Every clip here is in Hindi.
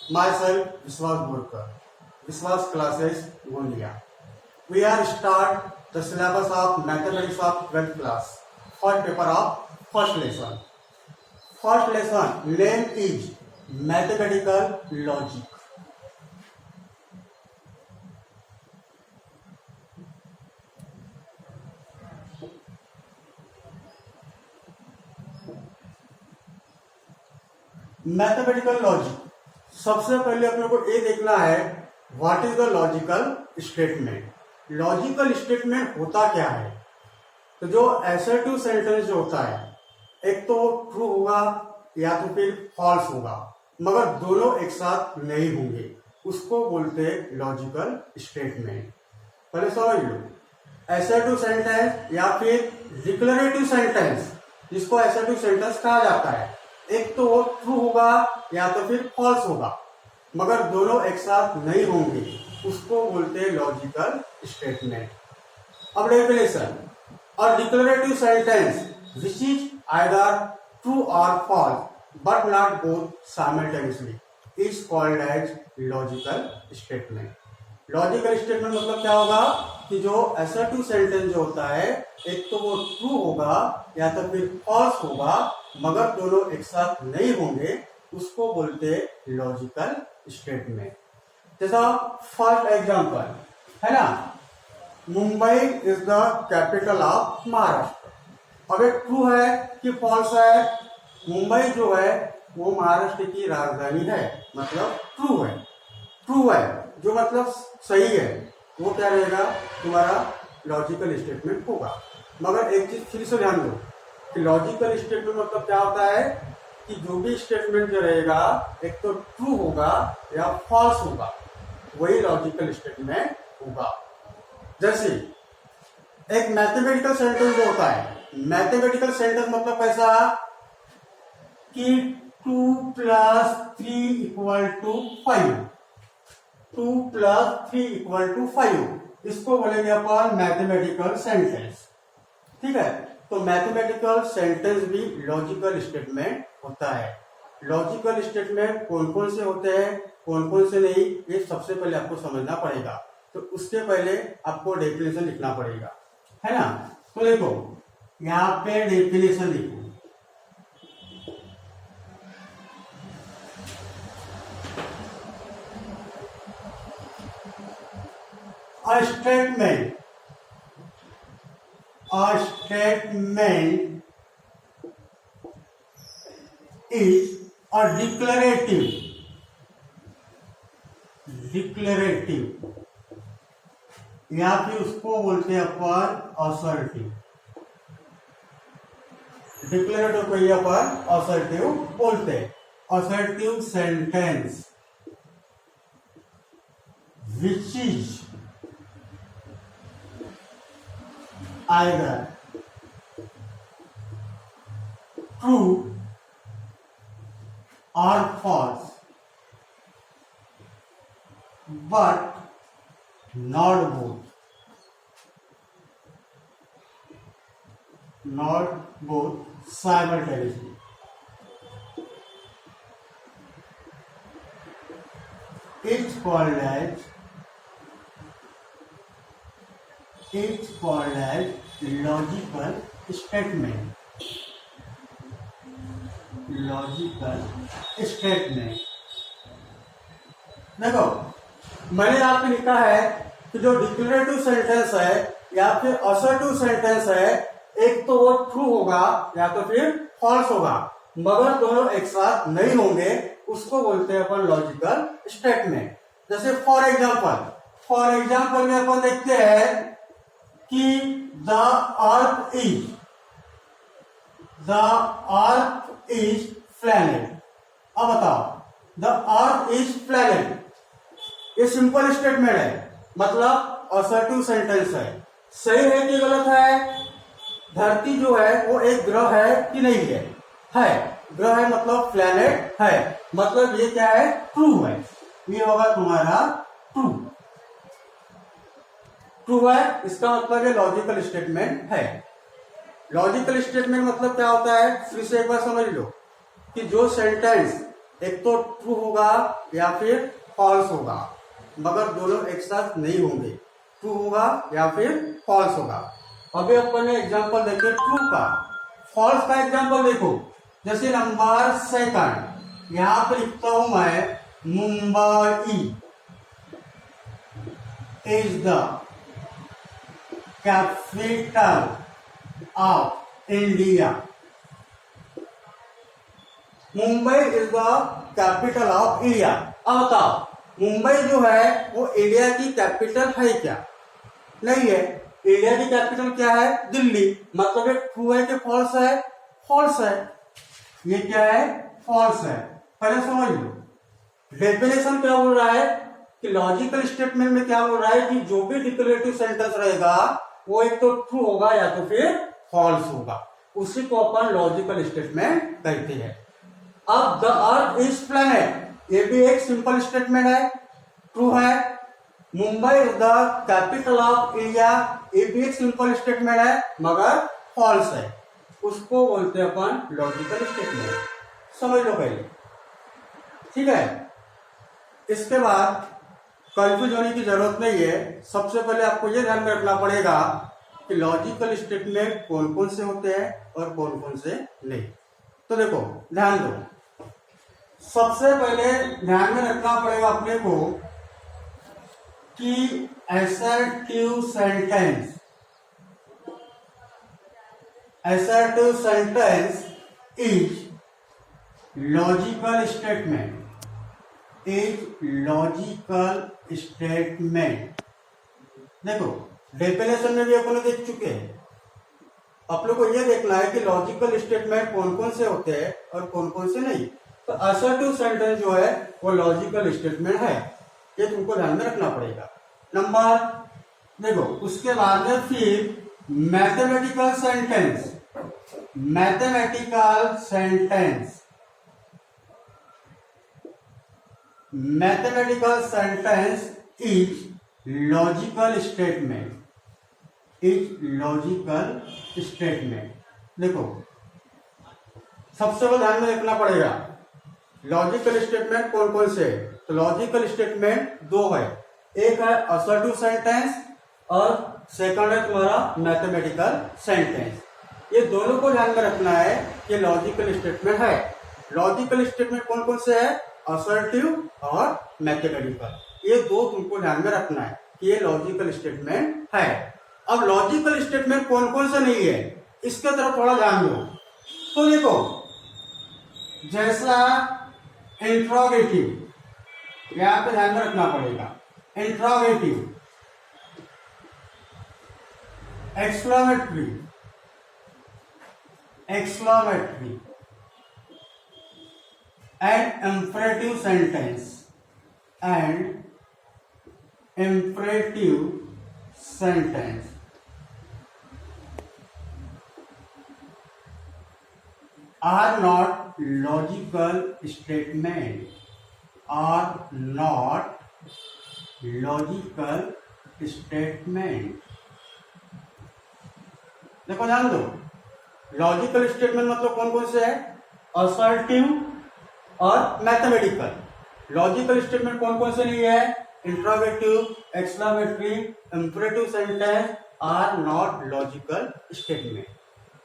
Myself, Vishwas Borkar, Vishwas Classes, Gondia. We are start the syllabus of mathematics of 12th class. First paper of first lesson. First lesson name is mathematical logic. Mathematical logic, सबसे पहले अपने को ये देखना है what is the logical statement. Logical statement होता क्या है? तो जो असर्टिव सेंटेंस जो होता है, एक तो ट्रू होगा या तो फिर फॉल्स होगा, मगर दोनों एक साथ नहीं होंगे, उसको बोलते हैं लॉजिकल स्टेटमेंट। पहले समझ लो, असर्टिव सेंटेंस या फिर डिक्लेरेटिव सेंटेंस, जिसको असर्टिव सेंटेंस कहा जाता है, एक तो वो ट्रू होगा या तो फिर फॉल्स होगा, मगर दोनों एक साथ नहीं होंगे, उसको बोलते हैं लॉजिकल स्टेटमेंट। अब डेफिनेशन, और declarative sentence which is either true और false but not both simultaneously is called as logical statement. Logical statement मतलब क्या होगा कि जो असर्टिव सेंटेंस जो होता है, एक तो वो ट्रू होगा या तो फिर फॉल्स होगा, मगर दोनों एक साथ नहीं होंगे, उसको बोलते हैं लॉजिकल स्टेटमेंट। जैसा फर्स्ट एग्जांपल है ना, Mumbai is the capital of Maharashtra. अब एक ट्रू है कि फॉल्स है? मुंबई जो है वो महाराष्ट्र की राजधानी है, मतलब ट्रू है। ट्रू है जो मतलब सही है, वो क्या रहेगा? तुम्हारा लॉजिकल स्टेटमेंट होगा। मगर एक चीज फिर से ध्यान दो कि लॉजिकल स्टेटमेंट मतलब क्या होता है कि जो भी स्टेटमेंट जो रहेगा, एक तो ट्रू होगा या फॉल्स होगा, वही लॉजिकल स्टेटमेंट होगा। जैसे एक मैथमेटिकल सेंटेंस जो होता है, मैथमेटिकल सेंटेंस मतलब कैसा कि 2 + 3 = 5, 2 + 3 = 5, इसको बोलेंगे अपन मैथमेटिकल सेंटेंस। ठीक है, तो मैथमेटिकल सेंटेंस भी लॉजिकल स्टेटमेंट होता है। लॉजिकल स्टेटमेंट कौन कौन से होते हैं, कौन कौन से नहीं, ये सबसे पहले आपको समझना पड़ेगा। तो उसके पहले आपको डेफिनेशन लिखना पड़ेगा, है ना। तो देखो यहाँ पे डेफिनेशन लिखो, A statement is a declarative या फिर उसको बोलते हैं अपन असर्टिव। डिक्लेरेटिव को ही अपन असर्टिव बोलते हैं। Assertive sentence which is either true or false but not both simultaneously. It's called as logical statement. Logical statement देखो, मैंने यहाँ पे लिखा है कि जो डिक्लेरेटिव सेंटेंस है या फिर असर्टिव सेंटेंस है, एक तो वो ट्रू होगा या तो फिर फॉल्स होगा, मगर दोनों एक साथ नहीं होंगे, उसको बोलते हैं अपन लॉजिकल स्टेटमेंट। जैसे फॉर एग्जाम्पल में अपन देखते हैं कि द अर्थ इज प्लैनेट। अब बताओ, द अर्थ इज प्लैनेट, ये सिंपल स्टेटमेंट है, मतलब असर्टिव सेंटेंस है। सही है कि गलत है? धरती जो है वो एक ग्रह है कि नहीं है? है, ग्रह है मतलब प्लैनेट है, मतलब ये क्या है? ट्रू है। ये होगा तुम्हारा ट्रू। ट्रू है, इसका मतलब ये लॉजिकल स्टेटमेंट है। लॉजिकल स्टेटमेंट मतलब क्या होता है, फिर से एक बार समझ लो कि जो सेंटेंस एक तो ट्रू होगा या फिर फॉल्स होगा, मगर दोनों एक साथ नहीं होंगे, ट्रू होगा या फिर फॉल्स होगा। अभी अपन ने एग्जांपल देखे ट्रू का। फॉल्स का एग्जांपल देखो, जैसे नंबर सेकंड, यहां पर लिखता हूं मैं Mumbai is the capital of India. Mumbai is the capital of India. अब बताओ मुंबई जो है वो इंडिया की कैपिटल है क्या? नहीं है। इंडिया की कैपिटल क्या है? दिल्ली। मतलब ये ट्रू है कि फॉल्स है? फॉल्स है। ये क्या है? फॉल्स है। पहले समझ लो डेफिनेशन क्या बोल रहा है कि लॉजिकल स्टेटमेंट में क्या बोल रहा है कि जो भी डिक्लेरेटिव सेंटेंस रहेगा वो एक तो ट्रू होगा या तो फिर फॉल्स होगा, उसी को अपन लॉजिकल स्टेटमेंट कहते हैं। अब द अर्थ इज प्लैनेट, ये भी एक सिंपल स्टेटमेंट है, ट्रू है। Mumbai is the capital of India, ये भी एक सिंपल स्टेटमेंट है मगर फॉल्स है, उसको बोलते हैं अपन लॉजिकल स्टेटमेंट। समझ लो पहले, ठीक है। इसके बाद कंफ्यूज होने की जरूरत नहीं है। सबसे पहले आपको यह ध्यान में रखना पड़ेगा कि लॉजिकल स्टेटमेंट कौन कौन से होते हैं और कौन कौन से नहीं। तो देखो ध्यान दो, सबसे पहले ध्यान में रखना पड़ेगा अपने को कि assertive sentence, assertive sentence is logical statement, is logical statement। देखो डेफिनेशन में भी अपन देख चुके हैं, आप लोग को यह देखना है कि लॉजिकल स्टेटमेंट कौन कौन से होते हैं और कौन कौन से नहीं। तो असर्टिव सेंटेंस जो है वो लॉजिकल स्टेटमेंट है, ये तुमको ध्यान में रखना पड़ेगा। नंबर देखो उसके बाद में फिर mathematical sentence, mathematical sentence, mathematical sentence is logical statement, is logical statement. देखो सबसे पहले ध्यान में रखना पड़ेगा लॉजिकल स्टेटमेंट कौन कौन से है। तो लॉजिकल स्टेटमेंट दो है, एक है असर्टिव सेंटेंस और सेकंड है तुम्हारा मैथमेटिकल सेंटेंस। ये दोनों को ध्यान में रखना है कि लॉजिकल स्टेटमेंट है। लॉजिकल स्टेटमेंट कौन कौन से है? असर्टिव और मैथमेटिकल, ये दो तुमको ध्यान में रखना है कि ये लॉजिकल स्टेटमेंट है। अब लॉजिकल स्टेटमेंट कौन कौन से नहीं है इसके तरफ थोड़ा ध्यान दो। तो देखो जैसा इंट्रोगेटिव, यहां पे ध्यान में रखना पड़ेगा, interrogative, exclamatory, exclamatory and imperative sentence, and imperative sentence are not logical statement, are not logical statement। देखो ध्यान दो, लॉजिकल स्टेटमेंट मतलब कौन कौन से है? असर्टिव और मैथमेटिकल। लॉजिकल स्टेटमेंट कौन कौन से नहीं है? Interrogative, exclamatory, imperative sentence are not logical statement,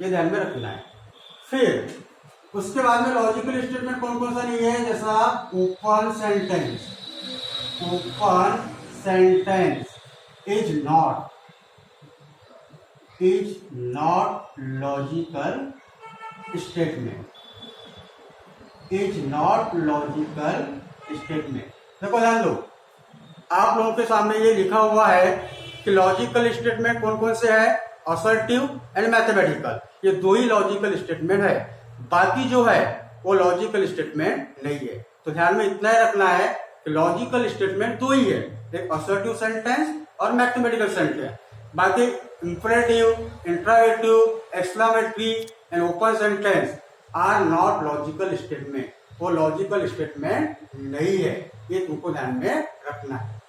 ये ध्यान में रखना है। फिर उसके बाद में लॉजिकल स्टेटमेंट कौन कौन सा नहीं है? जैसा open sentence, open sentence is not logical statement, is not logical statement. देखो ध्यान दो, आप लोगों के सामने ये लिखा हुआ है कि लॉजिकल स्टेटमेंट कौन कौन से है? असर्टिव एंड मैथमेटिकल, ये दो ही लॉजिकल स्टेटमेंट है, बाकी जो है वो लॉजिकल स्टेटमेंट नहीं है। तो ध्यान में इतना ही रखना है कि लॉजिकल स्टेटमेंट दो ही है, एक असर्टिव सेंटेंस और मैथमेटिकल सेंटेंस। बाकी imperative, interrogative, exclamatory and open sentence are not logical statement, वो लॉजिकल स्टेटमेंट नहीं है, ये तुमको ध्यान में रखना है।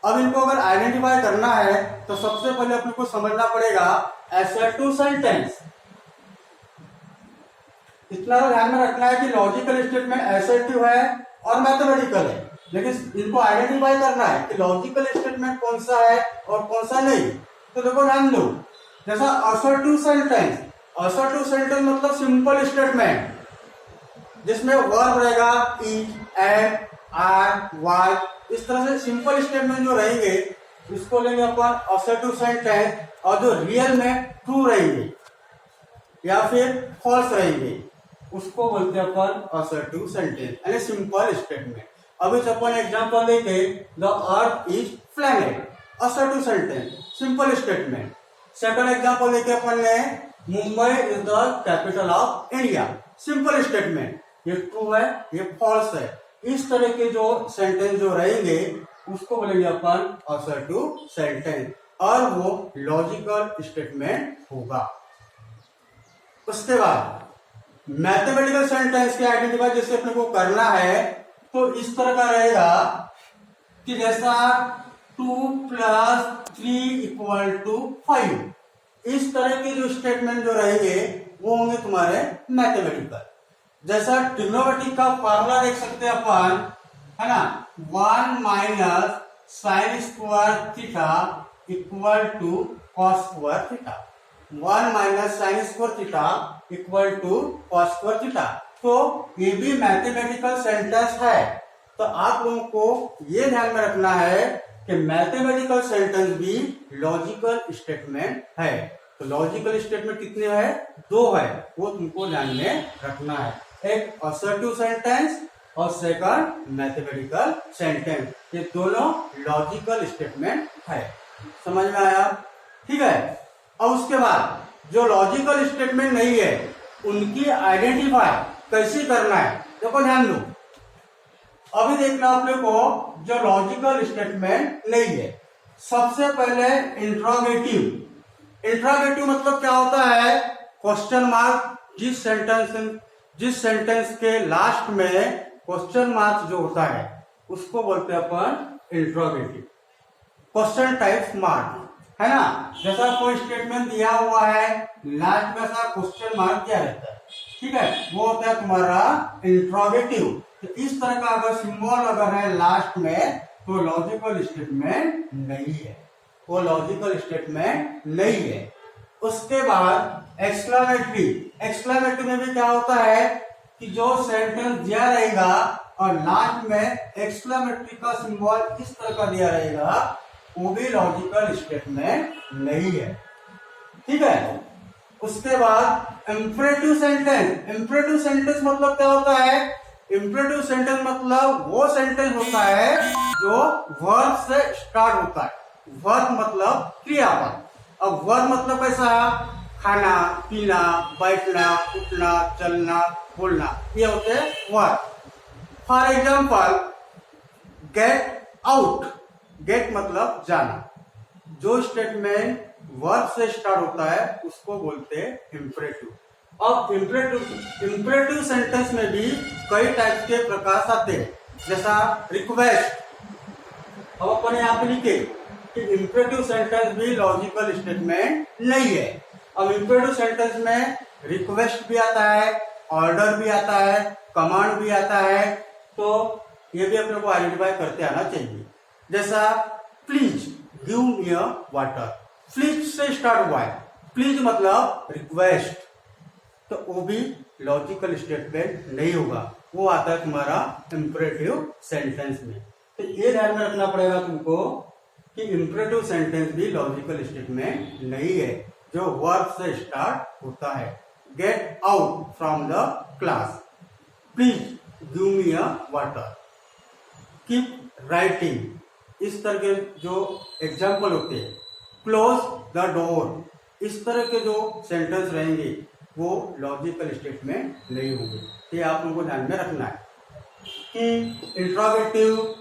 अब इनको अगर आइडेंटिफाई करना है तो सबसे पहले अपने को समझना पड़ेगा असर्टिव सेंटेंस इतना तो ध्यान में रखना है कि लॉजिकल स्टेटमेंट असर्टिव है और मैथमेटिकल है, लेकिन इनको आइडेंटिफाई करना है कि लॉजिकल स्टेटमेंट कौन सा है और कौन सा नहीं। तो देखो ध्यान दो, जैसा असर्टिव सेंटेंस, असर्टिव सेंटेंस मतलब सिंपल स्टेटमेंट जिसमें वर्ब रहेगा इज, एम, आर, वाज, इस तरह से सिंपल स्टेटमेंट जो रहेंगे इसको लेंगे अपन असर्टिव सेंटेंस, और जो रियल में ट्रू रहेंगे या फिर फॉल्स रहेंगे उसको बोलते हैं अपन असर्टिव सेंटेंस यानी सिंपल स्टेटमेंट। अभी अपन एग्जांपल देंगे, the earth is planet, assertive sentence, simple statement. Second example देखे अपन ने, Mumbai is the capital of India, simple statement, ये ट्रू है ये फॉल्स है। इस तरह के जो सेंटेंस जो रहेंगे उसको बोलेंगे अपन असर्टिव सेंटेंस, और वो लॉजिकल स्टेटमेंट होगा। उसके बाद मैथमेटिकल सेंटेंस के आइडेंटिफाई जैसे अपने को करना है तो इस तरह का रहेगा कि जैसा 2 + 3 = 5, इस तरह के जो स्टेटमेंट जो रहेंगे वो होंगे तुम्हारे मैथमेटिकल। जैसा ट्रिग्नोमेट्रिक का फार्मूला देख सकते हैं अपन, है ना, 1 - sin² θ = cos² θ, 1 - sin² θ = cos² θ। तो ये भी मैथमेटिकल सेंटेंस है। तो आप लोगों को ये ध्यान में रखना है कि मैथमेटिकल सेंटेंस भी लॉजिकल स्टेटमेंट है। तो लॉजिकल स्टेटमेंट कितने है? 2 है, वो तुमको ध्यान में रखना है, एक असर्टिव सेंटेंस और सेकंड मैथमेटिकल सेंटेंस, ये दोनों लॉजिकल स्टेटमेंट है। समझ में आया? ठीक है। और उसके बाद जो लॉजिकल स्टेटमेंट नहीं है उनकी आइडेंटिफाई कैसे करना है, देखो ध्यान दो। अभी देखना आप लोग को जो लॉजिकल स्टेटमेंट नहीं है, सबसे पहले इंट्रोगेटिव। इंट्रोगेटिव मतलब क्या होता है? क्वेश्चन मार्क, जिस सेंटेंस के लास्ट में क्वेश्चन मार्क जो होता है उसको बोलते हैं अपन इंट्रोगेटिव। क्वेश्चन टाइप मार्क, है ना, जैसा कोई स्टेटमेंट दिया हुआ है लास्ट में ऐसा क्वेश्चन मार्क दिया रहता है, ठीक है, वो होता है तुम्हारा इंट्रोगेटिव। तो इस तरह का अगर सिंबल अगर है लास्ट में तो लॉजिकल स्टेटमेंट नहीं है, वो लॉजिकल स्टेटमेंट नहीं है। उसके बाद एक्सक्लेमेटरी। एक्सक्लेमेटरी में भी क्या होता है कि जो सेंटेंस दिया रहेगा और लास्ट में एक्सक्लेमेटरी का सिंबल इस तरह का दिया रहेगा, वो भी लॉजिकल स्टेटमेंट नहीं है, ठीक है। उसके बाद इंपरेटिव सेंटेंस। इंपरेटिव सेंटेंस मतलब क्या होता है? इंपरेटिव सेंटेंस मतलब वो सेंटेंस होता है जो वर्ब से स्टार्ट होता है। वर्ब मतलब क्रियापद, अब वर्ब मतलब कैसा? खाना, पीना, बैठना, उठना, चलना, बोलना, ये होते हैं verb. For example get out, get मतलब जाना। जो स्टेटमेंट वर्ब से स्टार्ट होता है उसको बोलते हैं इंपरेटिव। अब इंपरेटिव सेंटेंस में भी कई टाइप के प्रकार आते हैं, जैसा रिक्वेस्ट। अब अपन यहाँ पे लिखे कि इंपरेटिव सेंटेंस भी लॉजिकल स्टेटमेंट नहीं है। अब इंपरेटिव सेंटेंस में रिक्वेस्ट भी आता है, ऑर्डर भी आता है, कमांड भी आता है, तो ये भी अपने को आइडेंटिफाई करते आना चाहिए। जैसा please give me a water, please से स्टार्ट हुआ है, प्लीज मतलब रिक्वेस्ट, तो वो भी लॉजिकल स्टेटमेंट नहीं होगा, वो आता है तुम्हारा इंपरेटिव सेंटेंस में। तो ये ध्यान में रखना पड़ेगा तुमको कि इंपरेटिव सेंटेंस भी लॉजिकल स्टेटमेंट नहीं है, जो वर्ब से स्टार्ट होता है। Get out from the class, please give me a water, keep writing, इस तरह के जो एग्जाम्पल होते हैं। क्लोज द डोर, इस तरह के जो सेंटेंस रहेंगे वो लॉजिकल स्टेटमेंट नहीं होंगे। ये आप लोगों को ध्यान में रखना है कि interrogative,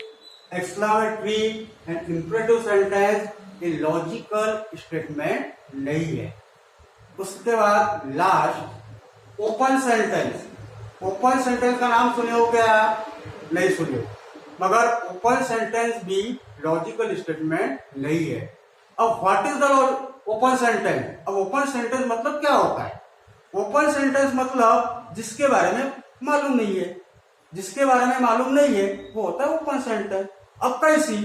exclamatory and imperative sentence ये लॉजिकल स्टेटमेंट नहीं है। उसके बाद last open sentence. Open sentence का नाम सुने हो क्या? नहीं सुने हो, मगर ओपन सेंटेंस भी लॉजिकल स्टेटमेंट नहीं है। अब what is the open sentence? अब ओपन सेंटेंस मतलब क्या होता है? ओपन सेंटेंस मतलब जिसके बारे में मालूम नहीं है, जिसके बारे में मालूम नहीं है वो होता है ओपन सेंटेंस। अब कैसी?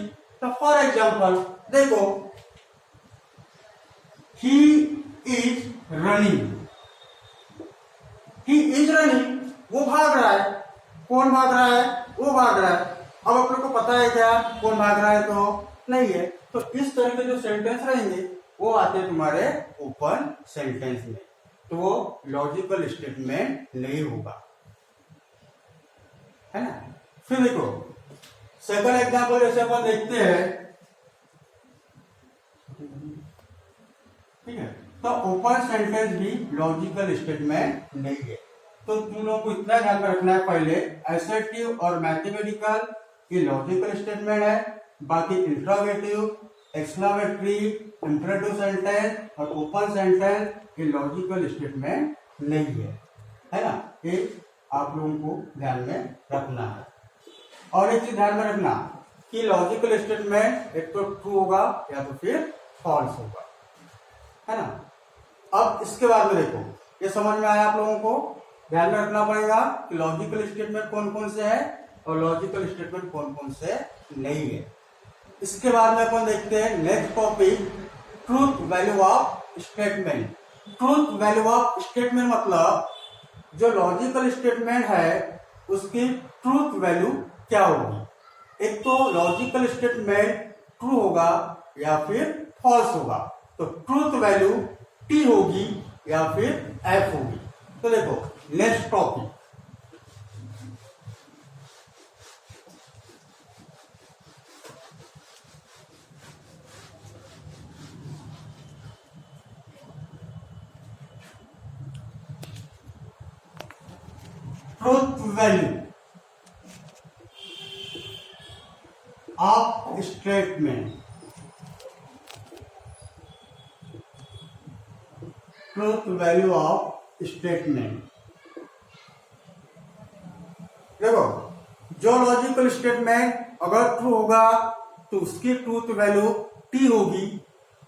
तो फॉर एग्जाम्पल देखो, he is running, he is running, वो भाग रहा है। कौन भाग रहा है? वो भाग रहा है। अब आप लोग को पता है क्या कौन भाग रहा है? तो नहीं है। तो इस तरह के जो सेंटेंस रहेंगे वो आते हैं तुम्हारे ओपन सेंटेंस में, तो वो लॉजिकल स्टेटमेंट नहीं होगा, है ना। फिर देखो सेकंड एग्जांपल जैसे अपन देखते हैं, ठीक है। तो ओपन सेंटेंस भी लॉजिकल स्टेटमेंट नहीं है। तो तुम लोगों को इतना ध्यान में रखना है, पहले असर्टिव और मैथमेटिकल ये लॉजिकल स्टेटमेंट है, बाकी इंट्रोगेटिव, एक्सक्लेमेटरी, इंपरेटिव सेंटेंस और ओपन सेंटेंस ये लॉजिकल स्टेटमेंट नहीं है ना। ये आप लोगों को ध्यान में रखना है। और एक चीज ध्यान में रखना कि लॉजिकल स्टेटमेंट एक तो ट्रू होगा या तो फिर फॉल्स होगा, है ना। अब इसके बाद में देखो, ये समझ में आया आप लोगों को? ध्यान में रखना पड़ेगा कि लॉजिकल स्टेटमेंट कौन कौन से है और लॉजिकल स्टेटमेंट कौन कौन से नहीं है। इसके बाद में अपन देखते हैं next topic, truth value of statement. Truth value of statement मतलब जो लॉजिकल स्टेटमेंट है उसकी ट्रूथ वैल्यू क्या होगी। एक तो लॉजिकल स्टेटमेंट ट्रू होगा या फिर फॉल्स होगा, तो ट्रूथ वैल्यू टी होगी या फिर एफ होगी। तो देखो next topic, truth value of statement. Truth value of statement. देखो जो लॉजिकल स्टेटमेंट अगर ट्रू होगा तो उसकी ट्रूथ वैल्यू टी होगी,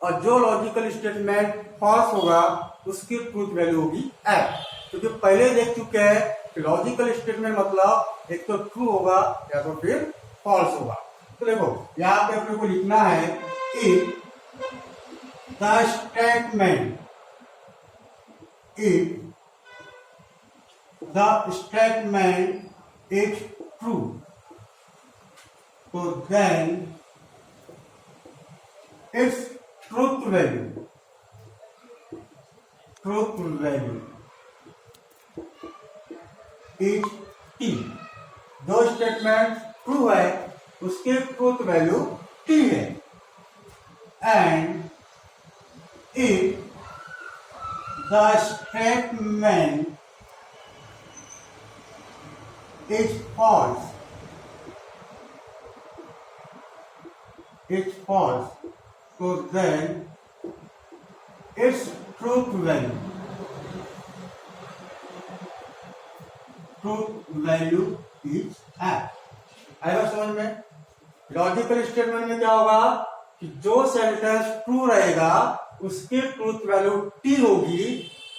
और जो लॉजिकल स्टेटमेंट फॉल्स होगा उसकी ट्रूथ वैल्यू होगी एफ। क्योंकि पहले देख चुके हैं कि लॉजिकल स्टेटमेंट मतलब एक तो ट्रू होगा या तो फिर फॉल्स होगा। तो देखो यहाँ पे अपने को लिखना है if the statement, if the statement is true, so then its truth value is t। जो स्टेटमेंट ट्रू है उसके ट्रूथ वैल्यू t है, and if the statement is false, so then its truth value is f। आएगा समझ में? लॉजिकल स्टेटमेंट में क्या होगा कि जो सेंटेंस ट्रू रहेगा उसकी ट्रूथ वैल्यू t होगी,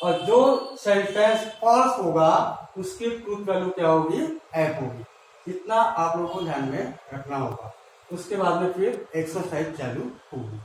और जो सेंटेंस फॉल्स होगा उसकी ट्रूथ वैल्यू क्या होगी? एफ होगी। इतना आप लोगों को ध्यान में रखना होगा। उसके बाद में फिर एक्सरसाइज चालू होगी।